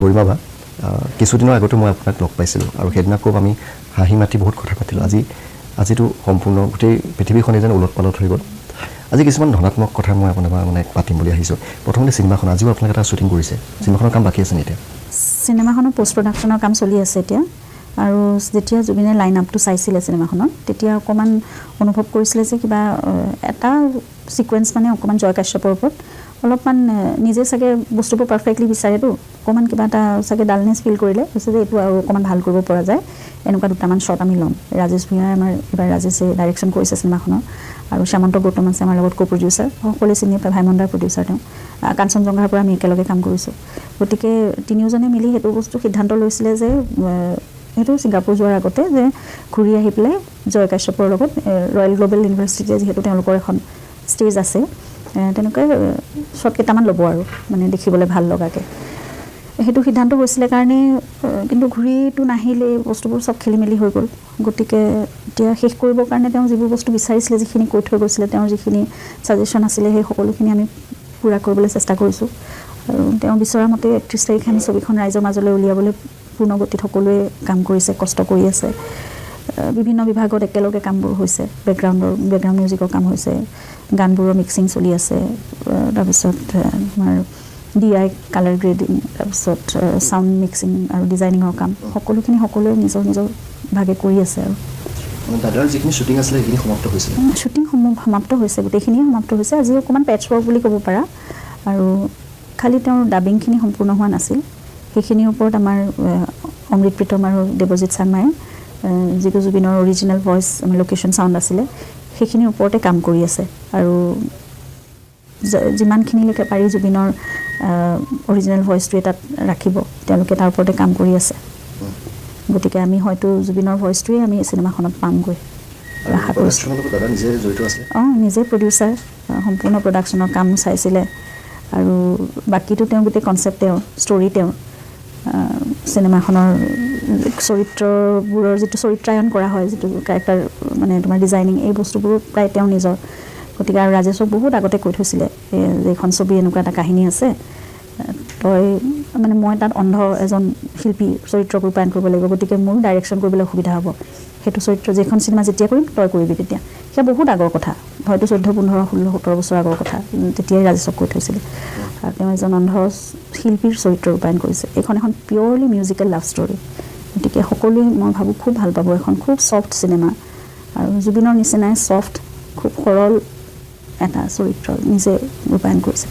গৰিমা কিছুদিনৰ আগতে মই আপোনাক লগ পাইছিলোঁ আৰু সেইদিনা খুব আমি হাঁহি মাতি বহুত কথা পাতিলোঁ আজিতো সম্পূৰ্ণ গোটেই পৃথিৱীখনে যেন উলট পালট হৈ গ'ল আজি কিছুমান ধনাত্মক কথা মই আপোনাৰ মানে পাতিম বুলি আহিছোঁ প্ৰথমতে চিনেমাখন আজিও আপোনাক এটা শ্বুটিং কৰিছে চিনেমাখনৰ কাম বাকী আছে নি এতিয়া চিনেমাখনৰ পোষ্ট প্ৰডাকশ্যনৰ কাম চলি আছে এতিয়া আৰু যেতিয়া জুবিনে লাইন আপটো চাইছিলে চিনেমাখনত তেতিয়া অকণমান অনুভৱ কৰিছিলে যে কিবা এটা ছিকুৱেঞ্চ মানে অকণমান জয় কাশ্যপৰ ওপৰত অলপমান নিজে চাগে বস্তুবোৰ পাৰফেক্টলি বিচাৰেতো অকণমান কিবা এটা চাগে ডালনেছ ফিল কৰিলে কৈছে যে এইটো আৰু অকণমান ভাল কৰিব পৰা যায় এনেকুৱা দুটামান শ্বট আমি ল'ম ৰাজেশ ভূঞাই আমাৰ এইবাৰ ৰাজেশে ডাইৰেকশ্যন কৰিছে চিনেমাখনৰ আৰু শ্যামন্ত গৌতম আছে আমাৰ লগত কো-প্ৰডিউচাৰ সকলোৱে চিনি পায় ভাইমণ্ডাৰ প্ৰডিউচাৰ তেওঁ কাঞ্চনজংঘাৰ পৰা আমি একেলগে কাম কৰিছোঁ গতিকে তিনিওজনে মিলি সেইটো বস্তু সিদ্ধান্ত লৈছিলে যে সেইটো ছিংগাপুৰ যোৱাৰ আগতে যে ঘূৰি আহি পেলাই জয় কাশ্যপৰ লগত ৰয়েল গ্ল'বেল ইউনিভাৰ্চিটিতে যিহেতু তেওঁলোকৰ এখন ষ্টেজ আছে তেনেকৈ শ্বট কেইটামান ল'ব আৰু মানে দেখিবলৈ ভাল লগাকৈ সেইটো সিদ্ধান্ত হৈছিলে কাৰণে কিন্তু ঘূৰিটো নাহিলে বস্তুবোৰ চব খেলি মেলি হৈ গ'ল গতিকে এতিয়া শেষ কৰিবৰ কাৰণে তেওঁ যিবোৰ বস্তু বিচাৰিছিলে যিখিনি কৈ থৈ গৈছিলে তেওঁৰ যিখিনি ছাজেশ্যন আছিলে সেই সকলোখিনি আমি পূৰা কৰিবলৈ চেষ্টা কৰিছোঁ আৰু তেওঁ বিচৰা মতে 31 তাৰিখে আমি ছবিখন ৰাইজৰ মাজলৈ উলিয়াবলৈ পূৰ্ণ গতিত সকলোৱে কাম কৰিছে কষ্ট কৰি আছে বিভিন্ন বিভাগত একেলগে কামবোৰ হৈছে বেকগ্ৰাউণ্ড মিউজিকৰ কাম হৈছে গানবোৰৰ মিক্সিং চলি আছে তাৰপিছত আমাৰ DI কালাৰ গ্ৰেডিং তাৰপিছত চাউণ্ড মিক্সিং আৰু ডিজাইনিঙৰ কাম সকলোৱে নিজৰ ভাগে কৰি আছে আৰু দাদাৰ যিখিনি শ্বুটিং আছিলে সেইখিনি সমাপ্ত হৈছিলে শ্বুটিং সমাপ্ত হৈছে গোটেইখিনিয়ে সমাপ্ত হৈছে আজি অকণমান পেটচ ৱৰ্ক বুলি ক'ব পাৰা আৰু খালি তেওঁৰ ডাবিংখিনি সম্পূৰ্ণ হোৱা নাছিল সেইখিনিৰ ওপৰত আমাৰ অমৃত প্ৰীতম আৰু দেৱজিৎ চাংমায়ে যিটো জুবিনৰ অৰিজিনেল ভইচ আমাৰ লোকেশ্যন চাউণ্ড আছিলে সেইখিনিৰ ওপৰতে কাম কৰি আছে আৰু যিমানখিনিলৈকে পাৰি জুবিনৰ অৰিজিনেল ভইচটোৱে তাত ৰাখিব তেওঁলোকে তাৰ ওপৰতে কাম কৰি আছে গতিকে আমি হয়তো জুবিনৰ ভইচটোৱে আমি চিনেমাখনত পামগৈ আশা কৰিছোঁ নিজে প্ৰডিউচাৰ সম্পূৰ্ণ প্ৰডাকশ্যনৰ কাম চাইছিলে আৰু বাকীটো তেওঁ গোটেই কনচেপ্ট তেওঁৰ ষ্টৰি তেওঁৰ চিনেমাখনৰ চৰিত্ৰবোৰৰ যিটো চৰিত্ৰায়ন কৰা হয় যিটো কেৰেক্টাৰ মানে তোমাৰ ডিজাইনিং এই বস্তুবোৰ প্ৰায় তেওঁ নিজৰ গতিকে আৰু ৰাজেশক বহুত আগতে কৈ থৈছিলে যে এইখন ছবি এনেকুৱা এটা কাহিনী আছে তই মানে মই তাত অন্ধ এজন শিল্পী চৰিত্ৰ ৰূপায়ণ কৰিব লাগিব গতিকে মোৰ ডাইৰেকশ্যন কৰিবলৈ অসুবিধা হ'ব সেইটো চৰিত্ৰ যিখন চিনেমা যেতিয়া কৰিম তই কৰিবি তেতিয়া সেয়া বহুত আগৰ কথা হয়তো 14, 15, 16, 17 বছৰ আগৰ কথা তেতিয়াই ৰাজেশক কৈ থৈছিলে আৰু তেওঁ এজন অন্ধ শিল্পীৰ চৰিত্ৰ ৰূপায়ণ কৰিছে এইখন এখন পিয়ৰলি মিউজিকেল লাভ ষ্টৰী গতিকে সকলোৱে মই ভাবোঁ খুব ভাল পাব এখন খুব ছফ্ট চিনেমা আৰু জুবিনৰ নিচিনাই ছফ্ট খুব সৰল এটা চৰিত্ৰ নিজে ৰূপায়ণ কৰিছে